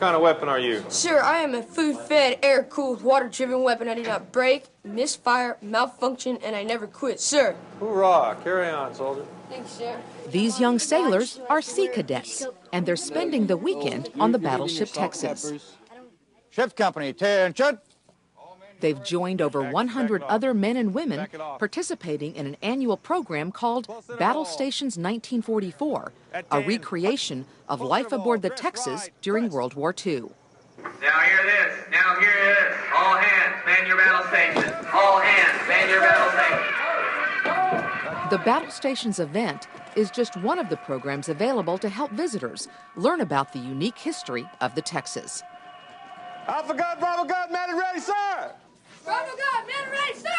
kind of weapon are you? Sir, I am a food-fed, air-cooled, water-driven weapon. I do not break, misfire, malfunction, and I never quit, sir. Hoorah! Carry on, soldier. Thanks, sir. These young sailors are sea cadets, and they're spending the weekend on the Battleship Texas. Ship's company, attention! They've joined over 100 other men and women participating in an annual program called Battle Stations 1944, a recreation of life aboard the Texas during World War II. Now hear this. Now hear this. All hands, man your battle stations. All hands, man your battle stations. The Battle Stations event is just one of the programs available to help visitors learn about the unique history of the Texas. Alpha gun, Bravo gun, man and ready, sir! Bravo gun, man ready, sir!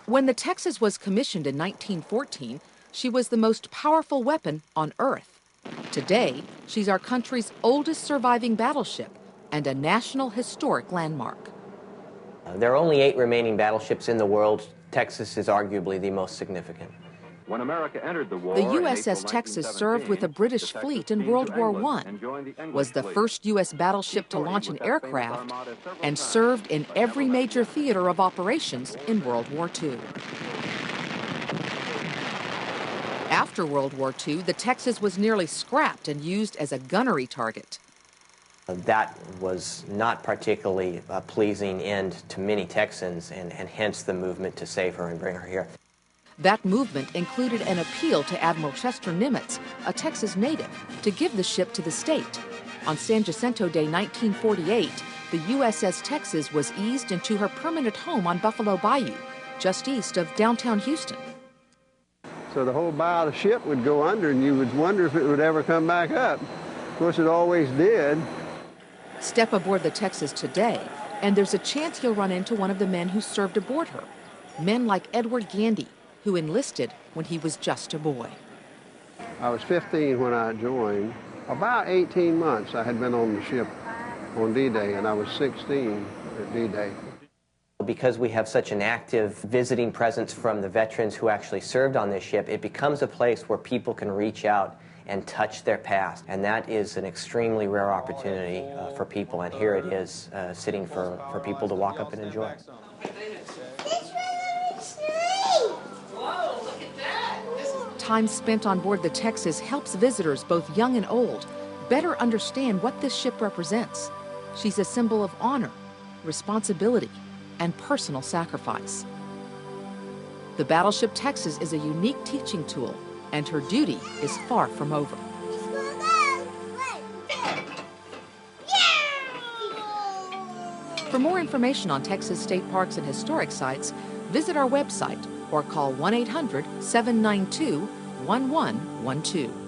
When the Texas was commissioned in 1914, she was the most powerful weapon on Earth. Today, she's our country's oldest surviving battleship and a national historic landmark. There are only 8 remaining battleships in the world. Texas is arguably the most significant. When America entered the war, The USS Texas served with the British fleet in World War I, was the first U.S. battleship to launch an aircraft, and served in every major theater of operations in World War II. After World War II, the Texas was nearly scrapped and used as a gunnery target. That was not particularly a pleasing end to many Texans, and hence the movement to save her and bring her here. That movement included an appeal to Admiral Chester Nimitz, a Texas native, to give the ship to the state. On San Jacinto Day 1948, the USS Texas was eased into her permanent home on Buffalo Bayou, just east of downtown Houston. So the whole bow of the ship would go under, and you would wonder if it would ever come back up. Of course, it always did. Step aboard the Texas today, and there's a chance you'll run into one of the men who served aboard her. Men like Edward Gandy, who enlisted when he was just a boy. I was 15 when I joined. About 18 months I had been on the ship on D-Day, and I was 16 at D-Day. Because we have such an active visiting presence from the veterans who actually served on this ship, it becomes a place where people can reach out and touch their past. And that is an extremely rare opportunity for people, and here it is sitting for people to walk up and enjoy. Time spent on board the Texas helps visitors, both young and old, better understand what this ship represents. She's a symbol of honor, responsibility, and personal sacrifice. The Battleship Texas is a unique teaching tool, and her duty is far from over. For more information on Texas state parks and historic sites, visit our website or call 1-800-792-1112.